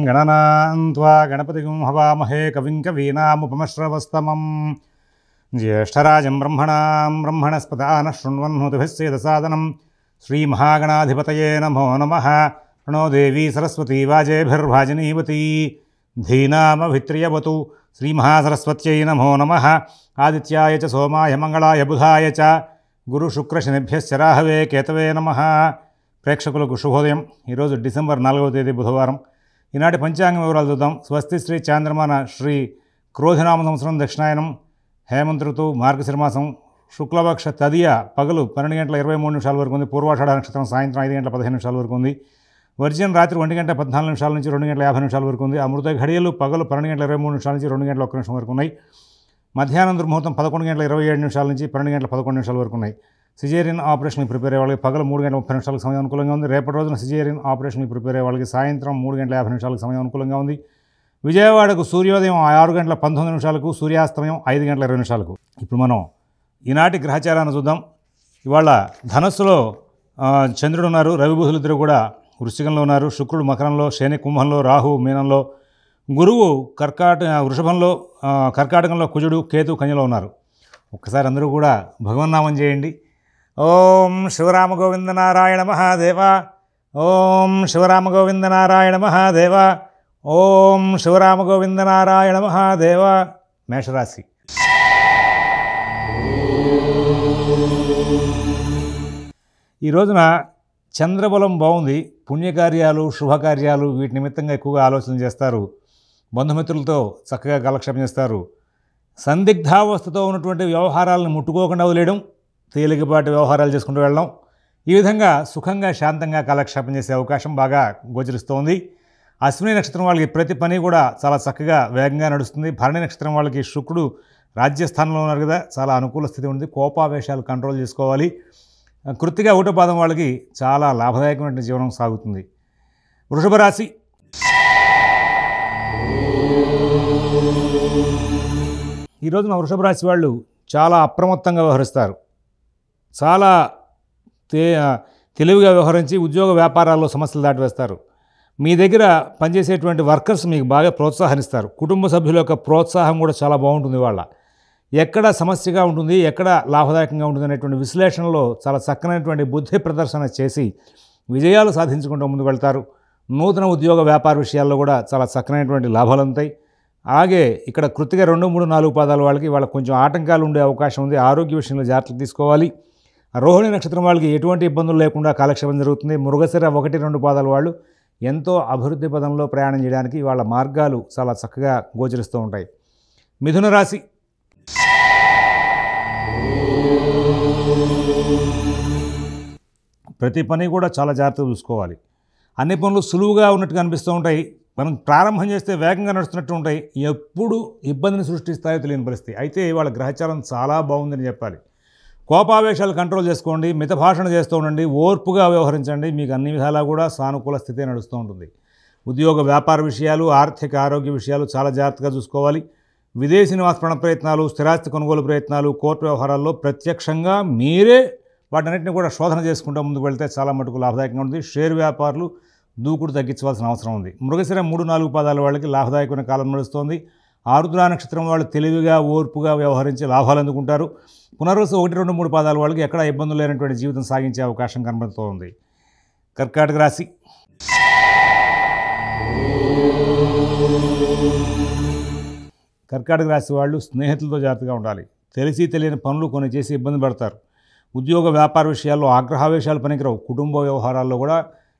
గణనాం త్వా గణపతిం హవామహే కవిం కవీనాముపమశ్రవస్తమం జ్యేష్ఠరాజం బ్రహ్మణస్పదాన శృణ్వన్నుతిభిः సేదసాదనం శ్రీమహాగణాధిపతయే నమో నమః ప్రణో దేవీ సరస్వతీ వాజేభిర్వాజినీవతీ ధీనామభిత్రియవతు శ్రీమహాసరస్వత్యై నమో నమః ఆదిత్యాయ చ సోమాయ మంగళాయ బుధాయ చ గురుశుక్రశనిభ్యశ్చ రాహవే కేతవే నమః. ప్రేక్షకులకు శుభోదయం. ఈరోజు డిసెంబర్ 4వ తేదీ బుధవారం. ఈనాటి పంచాంగ వివరాలు చూద్దాం. స్వస్తి శ్రీ చాంద్రమాన శ్రీ క్రోధినామ సంవత్సరం దక్షిణాయనం హేమంత ఋతువు మార్గశిరమాసం శుక్లపక్ష తదియ పగలు 12:23 వరకు ఉంది. పూర్వాషాఢ నక్షత్రం సాయంత్రం 5:15 వరకు ఉంది. వర్జన్ రాత్రి 1:14 నుంచి 2:50 వరకు ఉంది. అమృత ఘడియలు పగలు 12:23 నుంచి 2:01 వరకు ఉన్నాయి. మధ్యాహ్నం దుర్ముహూర్తం 11:27 నుంచి 12:11 వరకు ఉన్నాయి. సిజేరియన్ ఆపరేషన్కి ప్రిపేర్ అయ్యే వాళ్ళకి పగలు 3:30 సమయం అనుకూలంగా ఉంది. రేపటి రోజున సిజేరియన్ ఆపరేషన్కి ప్రిపేర్ అయ్యే వాళ్ళకి సాయంత్రం 3:50 సమయం అనుకూలంగా ఉంది. విజయవాడకు సూర్యోదయం 6:19, సూర్యాస్తమయం 5:20. ఇప్పుడు మనం ఈనాటి గ్రహచారాన్ని చూద్దాం. ఇవాళ ధనస్సులో చంద్రుడు ఉన్నారు, రవి బుధులు ఇద్దరు కూడా వృశ్చికంలో ఉన్నారు. శుక్రుడు మకరంలో, శని కుంభంలో, రాహు మీనంలో, గురువు వృషభంలో, కర్కాటకంలో, కుజుడు కేతు కన్యలో ఉన్నారు. ఒక్కసారి అందరూ కూడా భగవన్నామం చేయండి. ఓం శివరామ గోవింద నారాయణ మహాదేవ, ఓం శివరామ గోవింద నారాయణ మహాదేవ, ఓం శివరామ గోవింద నారాయణ మహాదేవ. మేషరాశి. ఈ రోజున చంద్రబలం బాగుంది. పుణ్యకార్యాలు, శుభకార్యాలు వీటి నిమిత్తంగా ఎక్కువగా ఆలోచన చేస్తారు. బంధుమిత్రులతో చక్కగా కాలక్షేపం చేస్తారు. సందిగ్ధావస్థతో ఉన్నటువంటి వ్యవహారాలను ముట్టుకోకుండా వదిలేయడం, తేలికపాటి వ్యవహారాలు చేసుకుంటూ వెళ్ళడం, ఈ విధంగా సుఖంగా శాంతంగా కాలక్షేపం చేసే అవకాశం బాగా గోచరిస్తోంది. అశ్విని నక్షత్రం వాళ్ళకి ప్రతి పని కూడా చాలా చక్కగా వేగంగా నడుస్తుంది. భరణి నక్షత్రం వాళ్ళకి శుక్రుడు రాజ్యస్థానంలో ఉన్నారు కదా, చాలా అనుకూల స్థితి ఉంది. కోపావేశాలు కంట్రోల్ చేసుకోవాలి. కృత్తిగా ఒకటో పాదం వాళ్ళకి చాలా లాభదాయకమైన జీవనం సాగుతుంది. వృషభ రాశి. ఈ రోజున వృషభ రాశి వాళ్ళు చాలా అప్రమత్తంగా వ్యవహరిస్తారు. చాలా తెలివిగా వ్యవహరించి ఉద్యోగ వ్యాపారాల్లో సమస్యలు దాటివేస్తారు. మీ దగ్గర పనిచేసేటువంటి వర్కర్స్ మీకు బాగా ప్రోత్సాహనిస్తారు. కుటుంబ సభ్యుల యొక్క ప్రోత్సాహం కూడా చాలా బాగుంటుంది. వాళ్ళ ఎక్కడ సమస్యగా ఉంటుంది, ఎక్కడ లాభదాయకంగా ఉంటుంది అనేటువంటి విశ్లేషణలో చాలా చక్కనైనటువంటి బుద్ధి ప్రదర్శన చేసి విజయాలు సాధించుకుంటూ ముందుకు వెళ్తారు. నూతన ఉద్యోగ వ్యాపార విషయాల్లో కూడా చాలా చక్కనైనటువంటి లాభాలు ఉంటాయి. అలాగే ఇక్కడ కృత్తిగా 2, 3, 4 పాదాల వాళ్ళకి కొంచెం ఆటంకాలు ఉండే అవకాశం ఉంది. ఆరోగ్య విషయంలో జాగ్రత్తలు తీసుకోవాలి. రోహిణి నక్షత్రం వాళ్ళకి ఎటువంటి ఇబ్బందులు లేకుండా కాలక్షేపం జరుగుతుంది. మృగశిర 1, 2 పాదాల వాళ్ళు ఎంతో అభివృద్ధి పదంలో ప్రయాణం చేయడానికి వాళ్ళ మార్గాలు చాలా చక్కగా గోచరిస్తూ ఉంటాయి. మిథున రాశి. ప్రతి పని కూడా చాలా జాగ్రత్తగా చూసుకోవాలి. అన్ని పనులు సులువుగా ఉన్నట్టుగా అనిపిస్తూ ఉంటాయి. మనం ప్రారంభం చేస్తే వేగంగా నడుస్తున్నట్టు ఉంటాయి. ఎప్పుడు ఇబ్బందిని సృష్టిస్తాయో తెలియని పరిస్థితి. అయితే వాళ్ళ గ్రహచారం చాలా బాగుందని చెప్పాలి. కోపావేశాలు కంట్రోల్ చేసుకోండి. మితభాషణ చేస్తూ ఉండండి. ఓర్పుగా వ్యవహరించండి. మీకు అన్ని విధాలా కూడా సానుకూల స్థితి నడుస్తూ ఉంటుంది. ఉద్యోగ వ్యాపార విషయాలు, ఆర్థిక ఆరోగ్య విషయాలు చాలా జాగ్రత్తగా చూసుకోవాలి. విదేశీ నివాస ప్రయత్నాలు, స్థిరాస్తి కొనుగోలు ప్రయత్నాలు, కోర్టు వ్యవహారాల్లో ప్రత్యక్షంగా మీరే వాటన్నిటిని కూడా శోధన చేసుకుంటూ ముందుకు వెళ్తే చాలా మటుకు లాభదాయకంగా ఉంటుంది. షేర్ వ్యాపారులు దూకుడు తగ్గించవలసిన అవసరం ఉంది. మృగశిర 3, 4 పాదాల వాళ్ళకి లాభదాయకమైన కాలం నడుస్తోంది. ఆరుద్ర నక్షత్రం వాళ్ళు తెలివిగా, ఓర్పుగా వ్యవహరించి లాభాలు అందుకుంటారు. పునర్వసు 1, 2, 3 పాదాల వాళ్ళకి ఎక్కడ ఇబ్బందులు లేనటువంటి జీవితం సాగించే అవకాశం కనబడుతోంది. కర్కాటక రాశి. కర్కాటక రాశి వాళ్ళు స్నేహితులతో జాగ్రత్తగా ఉండాలి. తెలిసి తెలియని పనులు కొన్ని చేసి ఇబ్బంది పడతారు. ఉద్యోగ వ్యాపార విషయాల్లో ఆగ్రహావేశాలు పనికిరావు. కుటుంబ వ్యవహారాల్లో కూడా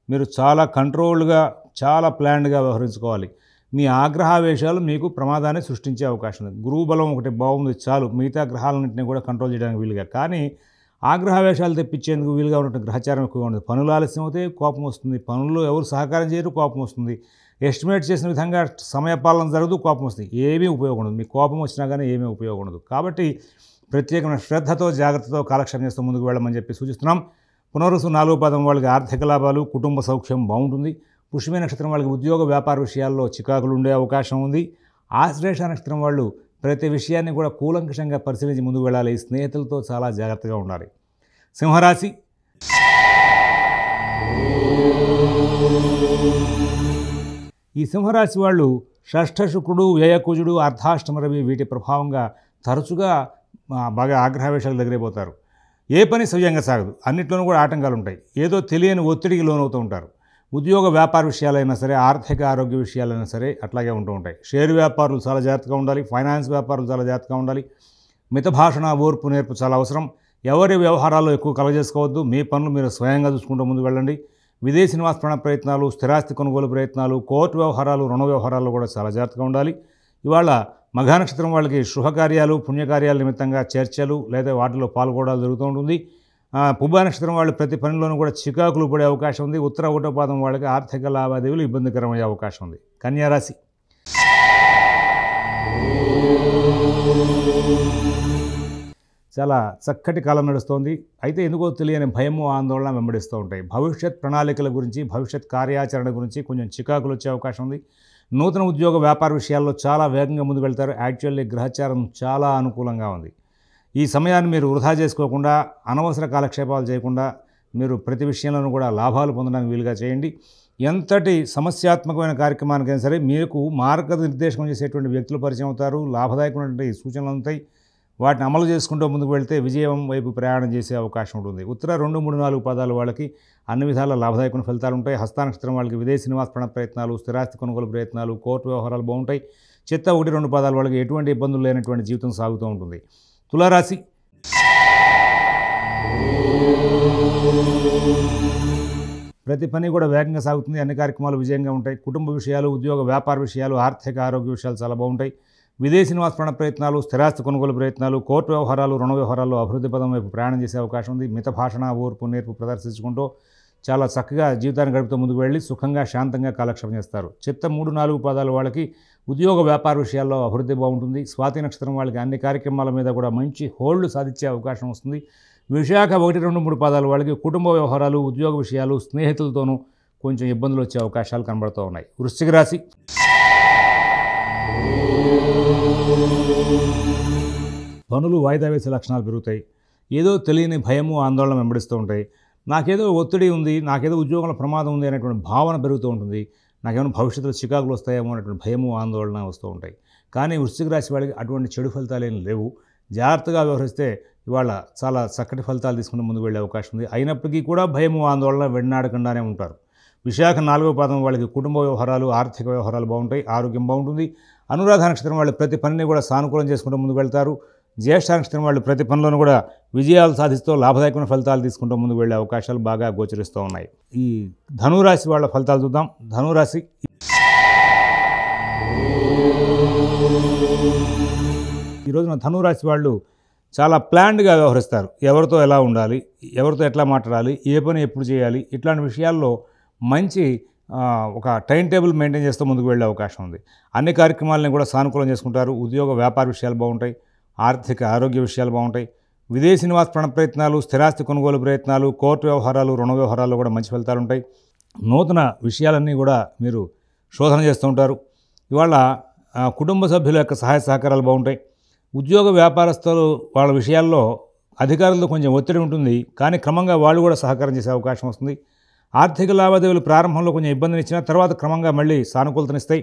మీరు చాలా కంట్రోల్డ్గా, చాలా ప్లాన్డ్గా వ్యవహరించుకోవాలి. మీ ఆగ్రహావేశాలు మీకు ప్రమాదాన్ని సృష్టించే అవకాశం ఉంది. గురువు బలం ఒకటి బాగుంది చాలు, మిగతా గ్రహాలన్నింటినీ కూడా కంట్రోల్ చేయడానికి వీలుగా. కానీ ఆగ్రహావేశాలు తెప్పించేందుకు వీలుగా ఉన్నటువంటి గ్రహచారం ఎక్కువగా ఉంటుంది. పనులు ఆలస్యం అవుతే కోపం వస్తుంది. పనులు ఎవరు సహకారం చేయరు, కోపం వస్తుంది. ఎస్టిమేట్ చేసిన విధంగా సమయపాలన జరగదు, కోపం వస్తుంది. ఏమీ ఉపయోగం ఉండదు. మీకు కోపం వచ్చినా కానీ ఏమీ ఉపయోగం ఉండదు. కాబట్టి ప్రత్యేకమైన శ్రద్ధతో, జాగ్రత్తతో కాలక్షేపం చేస్తూ ముందుకు వెళ్ళమని చెప్పి సూచిస్తున్నాం. పునరుసు 4 పాదం వాళ్ళకి ఆర్థిక లాభాలు, కుటుంబ సౌఖ్యం బాగుంటుంది. పుష్యమి నక్షత్రం వాళ్ళకి ఉద్యోగ వ్యాపార విషయాల్లో చికాకులు ఉండే అవకాశం ఉంది. ఆశ్లేష నక్షత్రం వాళ్ళు ప్రతి విషయాన్ని కూడా కూలంకషంగా పరిశీలించి ముందుకు వెళ్ళాలి. స్నేహితులతో చాలా జాగ్రత్తగా ఉండాలి. సింహరాశి. ఈ సింహరాశి వాళ్ళు షష్ఠ శుక్రుడు, వ్యయకుజుడు, అర్ధాష్టమ రవి వీటి ప్రభావంగా తరచుగా బాగా ఆగ్రహవేశాలు దగ్గరైపోతారు. ఏ పని సవ్యంగా సాగదు, అన్నిట్లోనూ కూడా ఆటంకాలు ఉంటాయి. ఏదో తెలియని ఒత్తిడికి లోనవుతూ ఉంటారు. ఉద్యోగ వ్యాపార విషయాలైనా సరే, ఆర్థిక ఆరోగ్య విషయాలైనా సరే అట్లాగే ఉంటూ ఉంటాయి. షేర్ వ్యాపారులు చాలా జాగ్రత్తగా ఉండాలి, ఫైనాన్స్ వ్యాపారులు చాలా జాగ్రత్తగా ఉండాలి. మిత భాషణ, ఓర్పు, నేర్పు చాలా అవసరం. ఎవరి వ్యవహారాల్లో ఎక్కువ కలగజేసుకోవద్దు. మీ పనులు మీరు స్వయంగా చూసుకుంటూ ముందుకు వెళ్ళండి. విదేశీ నివాస ప్రయత్నాలు, స్థిరాస్తి కొనుగోలు ప్రయత్నాలు, కోర్టు వ్యవహారాలు, రుణ వ్యవహారాల్లో కూడా చాలా జాగ్రత్తగా ఉండాలి. ఇవాళ మఘా నక్షత్రం వాళ్ళకి శుభకార్యాలు, పుణ్యకార్యాల నిమిత్తంగా చర్చలు లేదా వాటిలో పాల్గొనడం జరుగుతూ ఉంటుంది. పుబ్బా నక్షత్రం వాళ్ళు ప్రతి పనిలోనూ కూడా చికాకులు పడే అవకాశం ఉంది. ఉత్తర ఒకటో పాదం వాళ్ళకి ఆర్థిక లావాదేవీలు ఇబ్బందికరమయ్యే అవకాశం ఉంది. కన్యారాశి చాలా చక్కటి కాలం నడుస్తోంది. అయితే ఎందుకో తెలియని భయము, ఆందోళన వెంబడిస్తూ ఉంటాయి. భవిష్యత్ ప్రణాళికల గురించి, భవిష్యత్ కార్యాచరణ గురించి కొంచెం చికాకులు వచ్చే అవకాశం ఉంది. నూతన ఉద్యోగ వ్యాపార విషయాల్లో చాలా వేగంగా ముందుకు వెళ్తారు. యాక్చువల్లీ గ్రహచారం చాలా అనుకూలంగా ఉంది. ఈ సమయాన్ని మీరు వృధా చేసుకోకుండా, అనవసర కాలక్షేపాలు చేయకుండా మీరు ప్రతి విషయంలోనూ కూడా లాభాలు పొందడానికి వీలుగా చేయండి. ఎంతటి సమస్యాత్మకమైన కార్యక్రమానికైనా సరే మీకు మార్గనిర్దేశం చేసేటువంటి వ్యక్తులు పరిచయం అవుతారు. లాభదాయకమైనటువంటి సూచనలు ఉంటాయి. వాటిని అమలు చేసుకుంటూ ముందుకు వెళ్తే విజయం వైపు ప్రయాణం చేసే అవకాశం ఉంటుంది. ఉత్తర 2, 3, 4 పాదాలు వాళ్ళకి అన్ని విధాల లాభదాయకమైన ఫలితాలు ఉంటాయి. హస్తానక్షత్రం వాళ్ళకి విదేశీ నివాస ప్రయత్నాలు, స్థిరాస్తి కొనుగోలు ప్రయత్నాలు, కోర్టు వ్యవహారాలు బాగుంటాయి. చిత్త 1, 2 పాదాలు వాళ్ళకి ఎటువంటి ఇబ్బందులు లేనటువంటి జీవితం సాగుతూ ఉంటుంది. తులారాశి ప్రతి పని కూడా వేగంగా సాగుతుంది. అన్ని కార్యక్రమాలు విజయంగా ఉంటాయి. కుటుంబ విషయాలు, ఉద్యోగ వ్యాపార విషయాలు, ఆర్థిక ఆరోగ్య విషయాలు చాలా బాగుంటాయి. విదేశీ నివాస ప్రయత్నాలు, స్థిరాస్తి కొనుగోలు ప్రయత్నాలు, కోర్టు వ్యవహారాలు, రుణ వ్యవహారాల్లో అభివృద్ధి పదం వైపు ప్రయాణం చేసే అవకాశం ఉంది. మిత భాషణ, ఓర్పు, నేర్పు ప్రదర్శించుకుంటూ చాలా చక్కగా జీవితాన్ని గడుపుతూ ముందుకు వెళ్ళి సుఖంగా, శాంతంగా కాలక్షేపం చేస్తారు. చిత్త 3, 4 పాదాలు వాళ్ళకి ఉద్యోగ వ్యాపార విషయాల్లో అభివృద్ధి బాగుంటుంది. స్వాతి నక్షత్రం వాళ్ళకి అన్ని కార్యక్రమాల మీద కూడా మంచి హోల్డ్ సాధించే అవకాశం వస్తుంది. విశాఖ 1, 2, 3 పాదాలు వాళ్ళకి కుటుంబ వ్యవహారాలు, ఉద్యోగ విషయాలు, స్నేహితులతోనూ కొంచెం ఇబ్బందులు వచ్చే అవకాశాలు కనబడుతూ ఉన్నాయి. వృశ్చిక రాశి పనులు వాయిదా వేసే లక్షణాలు పెరుగుతాయి. ఏదో తెలియని భయము, ఆందోళన వెంబడిస్తూ ఉంటాయి. నాకేదో ఒత్తిడి ఉంది, నాకేదో ఉద్యోగంలో ప్రమాదం ఉంది అనేటువంటి భావన పెరుగుతూ ఉంటుంది. నాకేమైనా భవిష్యత్తులో చికాకులు వస్తాయేమో అనేటువంటి భయము, ఆందోళన వస్తూ ఉంటాయి. కానీ వృశ్చిక రాశి వాళ్ళకి అటువంటి చెడు ఫలితాలు ఏం లేవు. జాగ్రత్తగా వ్యవహరిస్తే ఇవాళ చాలా చక్కటి ఫలితాలు తీసుకుని ముందుకు వెళ్ళే అవకాశం ఉంది. అయినప్పటికీ కూడా భయము, ఆందోళన వెన్నాడకుండానే ఉంటారు. విశాఖ 4వ పాదం వాళ్ళకి కుటుంబ వ్యవహారాలు, ఆర్థిక వ్యవహారాలు బాగుంటాయి. ఆరోగ్యం బాగుంటుంది. అనురాధ నక్షత్రం వాళ్ళు ప్రతి పనిని కూడా సానుకూలం చేసుకుంటూ ముందుకు వెళ్తారు. జ్యేష్ఠ నక్షత్రం వాళ్ళు ప్రతి పనిలోనూ కూడా విజయాలు సాధిస్తూ లాభదాయకమైన ఫలితాలు తీసుకుంటూ ముందుకు వెళ్ళే అవకాశాలు బాగా గోచరిస్తూ ఉన్నాయి. ఈ ధనురాశి వాళ్ళ ఫలితాలు చూద్దాం. ధనురాశి ఈ రోజున ధనురాశి వాళ్ళు చాలా ప్లాన్డ్గా వ్యవహరిస్తారు. ఎవరితో ఎలా ఉండాలి, ఎవరితో ఎట్లా మాట్లాడాలి, ఏ పని ఎప్పుడు చేయాలి, ఇట్లాంటి విషయాల్లో మంచి ఒక టైం టేబుల్ మెయింటైన్ చేస్తూ ముందుకు వెళ్ళే అవకాశం ఉంది. అన్ని కార్యక్రమాలని కూడా సానుకూలం చేసుకుంటారు. ఉద్యోగ వ్యాపార విషయాలు బాగుంటాయి. ఆర్థిక ఆరోగ్య విషయాలు బాగుంటాయి. విదేశీ నివాస ప్రయత్నాలు, స్థిరాస్తి కొనుగోలు ప్రయత్నాలు, కోర్టు వ్యవహారాలు, రుణ వ్యవహారాల్లో కూడా మంచి ఫలితాలు ఉంటాయి. నూతన విషయాలన్నీ కూడా మీరు శోధన చేస్తూ ఉంటారు. ఇవాళ కుటుంబ సభ్యుల యొక్క సహాయ సహకారాలు బాగుంటాయి. ఉద్యోగ వ్యాపారస్తులు వాళ్ళ విషయాల్లో అధికారులతో కొంచెం ఒత్తిడి ఉంటుంది. కానీ క్రమంగా వాళ్ళు కూడా సహకారం చేసే అవకాశం వస్తుంది. ఆర్థిక లావాదేవీలు ప్రారంభంలో కొంచెం ఇబ్బందిని ఇచ్చినా తర్వాత క్రమంగా మళ్ళీ సానుకూలతనిస్తాయి.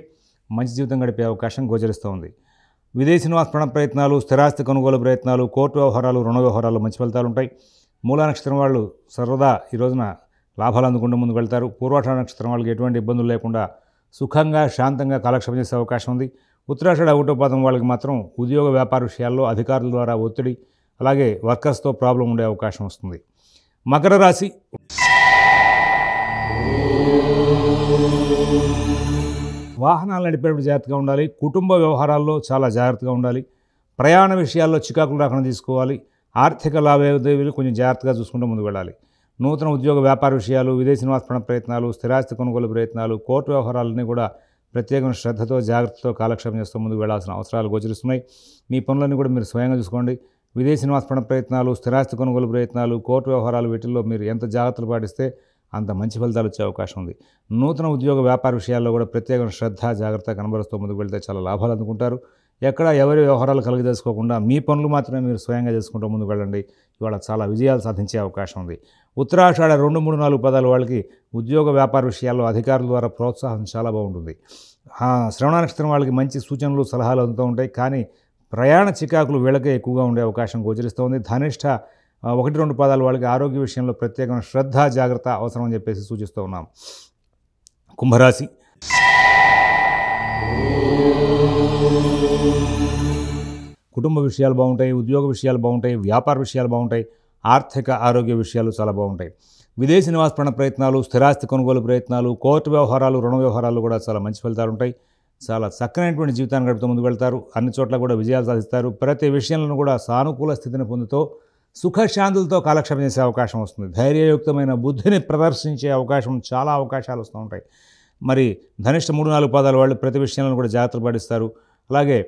మంచి జీవితం గడిపే అవకాశం గోచరిస్తూ ఉంది. విదేశీ నివాస ప్రయత్నాలు, స్థిరాస్తి కొనుగోలు ప్రయత్నాలు, కోర్టు వ్యవహారాలు, రుణ వ్యవహారాలు మంచి ఫలితాలు ఉంటాయి. మూలా నక్షత్రం వాళ్ళు సర్వదా ఈ రోజున లాభాలు అందుకుంటూ ముందుకు వెళ్తారు. పూర్వాషాఢ నక్షత్రం వాళ్ళకి ఎటువంటి ఇబ్బందులు లేకుండా సుఖంగా, శాంతంగా కాలక్షేపం చేసే అవకాశం ఉంది. ఉత్తరాషాఢ 1వ పాదం వాళ్ళకి మాత్రం ఉద్యోగ వ్యాపార విషయాల్లో అధికారుల ద్వారా ఒత్తిడి, అలాగే వర్కర్స్తో ప్రాబ్లం ఉండే అవకాశం వస్తుంది. మకర రాశి వాహనాలు నడిపేటప్పుడు జాగ్రత్తగా ఉండాలి. కుటుంబ వ్యవహారాల్లో చాలా జాగ్రత్తగా ఉండాలి. ప్రయాణ విషయాల్లో చికాకులు రాకుండా తీసుకోవాలి. ఆర్థిక లావాదేవీలు కొంచెం జాగ్రత్తగా చూసుకుంటూ ముందుకు వెళ్ళాలి. నూతన ఉద్యోగ వ్యాపార విషయాలు, విదేశీ నివాస ప్రయత్నాలు, స్థిరాస్తి కొనుగోలు ప్రయత్నాలు, కోర్టు వ్యవహారాలన్నీ కూడా ప్రత్యేకమైన శ్రద్ధతో, జాగ్రత్తతో కాలక్షేపం చేస్తూ ముందుకు వెళ్లాల్సిన అవసరాలు గోచరిస్తున్నాయి. మీ పనులన్నీ కూడా మీరు స్వయంగా చూసుకోండి. విదేశీ నివాస ప్రయత్నాలు, స్థిరాస్తి కొనుగోలు ప్రయత్నాలు, కోర్టు వ్యవహారాలు వీటిల్లో మీరు ఎంత జాగ్రత్తలు పాటిస్తే అంత మంచి ఫలితాలు వచ్చే అవకాశం ఉంది. నూతన ఉద్యోగ వ్యాపార విషయాల్లో కూడా ప్రత్యేకమైన శ్రద్ధ, జాగ్రత్త కనబరుస్తూ ముందుకు వెళ్తే చాలా లాభాలు అందుకుంటారు. ఎక్కడ ఎవరి వ్యవహారాలు కలుగజేసుకోకుండా మీ పనులు మాత్రమే మీరు స్వయంగా చేసుకుంటూ ముందుకు వెళ్ళండి. ఇవాళ చాలా విజయాలు సాధించే అవకాశం ఉంది. ఉత్తరాషాఢ 2, 3, 4 పదాల వాళ్ళకి ఉద్యోగ వ్యాపార విషయాల్లో అధికారుల ద్వారా ప్రోత్సాహం చాలా బాగుంటుంది. శ్రవణ నక్షత్రం వాళ్ళకి మంచి సూచనలు సలహాలు అందుతూ ఉంటాయి. కానీ ప్రయాణ చికాకులు వీళ్ళకే ఎక్కువగా ఉండే అవకాశం గోచరిస్తోంది. ధనిష్ట 1, 2 పదాల వాళ్ళకి ఆరోగ్య విషయంలో ప్రత్యేకమైన శ్రద్ధ జాగ్రత్త అవసరం అని చెప్పేసి సూచిస్తూ ఉన్నాం. కుంభరాశి. కుటుంబ విషయాలు బాగుంటాయి, ఉద్యోగ విషయాలు బాగుంటాయి, వ్యాపార విషయాలు బాగుంటాయి, ఆర్థిక ఆరోగ్య విషయాలు చాలా బాగుంటాయి. విదేశీ నివాసపరణ ప్రయత్నాలు, స్థిరాస్తి కొనుగోలు ప్రయత్నాలు, కోర్టు వ్యవహారాలు, రుణ వ్యవహారాలు కూడా చాలా మంచి ఫలితాలు ఉంటాయి. చాలా చక్కనైనటువంటి జీవితాన్ని గడుపుతూ ముందుకు వెళ్తారు. అన్ని చోట్ల కూడా విజయాలు సాధిస్తారు. ప్రతి విషయంలో కూడా సానుకూల స్థితిని పొందుతూ సుఖశాంతులతో కాలక్షేపం చేసే అవకాశం వస్తుంది. ధైర్యయుక్తమైన బుద్ధిని ప్రదర్శించే అవకాశం చాలా అవకాశాలు వస్తూ ఉంటాయి. మరి ధనిష్ట 3, 4 పదాల వాళ్ళు ప్రతి విషయంలో కూడా జాగ్రత్తలు పాటిస్తారు. అలాగే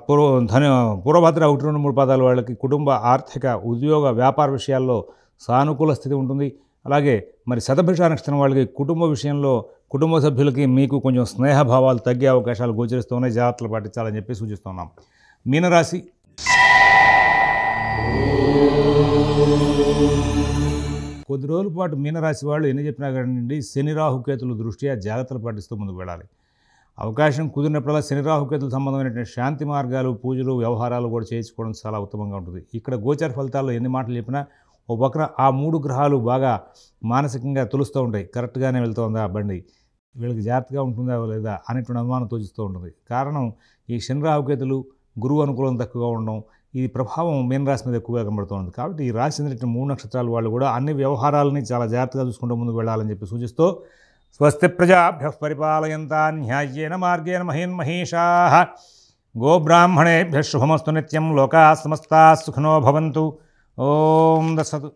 పూర్వభద్ర 1, 2, 3 పదాల వాళ్ళకి కుటుంబ, ఆర్థిక, ఉద్యోగ, వ్యాపార విషయాల్లో సానుకూల స్థితి ఉంటుంది. అలాగే మరి శతభిష నక్షత్రం వాళ్ళకి కుటుంబ విషయంలో కుటుంబ సభ్యులకి మీకు కొంచెం స్నేహభావాలు తగ్గే అవకాశాలు గోచరిస్తున్నాయి. జాగ్రత్తలు పాటించాలని చెప్పి సూచిస్తున్నాం. మీనరాశి. కొద్ది రోజుల పాటు మీనరాశి వాళ్ళు ఎన్ని చెప్పినా కానీ శని రాహుకేతుల దృష్ట్యా జాగ్రత్తలు పాటిస్తూ ముందుకు వెళ్ళాలి. అవకాశం కుదిరినప్పుడల్లా శని రాహుకేతుల సంబంధమైనటువంటి శాంతి మార్గాలు, పూజలు, వ్యవహారాలు కూడా చేయించుకోవడం చాలా ఉత్తమంగా ఉంటుంది. ఇక్కడ గోచార ఫలితాల్లో ఎన్ని మాటలు చెప్పినా ఓ పక్కన ఆ 3 గ్రహాలు బాగా మానసికంగా తులుస్తూ ఉంటాయి. కరెక్ట్గానే వెళ్తుందా ఆ బండి, వీళ్ళకి జాగ్రత్తగా ఉంటుందా లేదా అనేటువంటి అనుమానం తోచిస్తూ ఉంటుంది. కారణం ఈ శని రాహుకేతులు, గురువు అనుకూలం తక్కువగా ఉండడం, ఈ ప్రభావం మీనరాశి మీద ఎక్కువగా కనబడుతుంది. కాబట్టి ఈ రాశి చెందిన 3 నక్షత్రాల వాళ్ళు కూడా అన్ని వ్యవహారాలని చాలా జాగ్రత్తగా చూసుకుంటూ ముందుకు వెళ్ళాలని చెప్పి సూచిస్తూ స్వస్తి ప్రజాభ్యః పరిపాలయంతాం న్యాయేన మార్గేణ మహీన్మహీషాః గోబ్రాహ్మణేభ్యః శుభమస్తు నిత్యం. లోకాః సమస్తాః సుఖినో భవంతు. ఓం దత్సతు.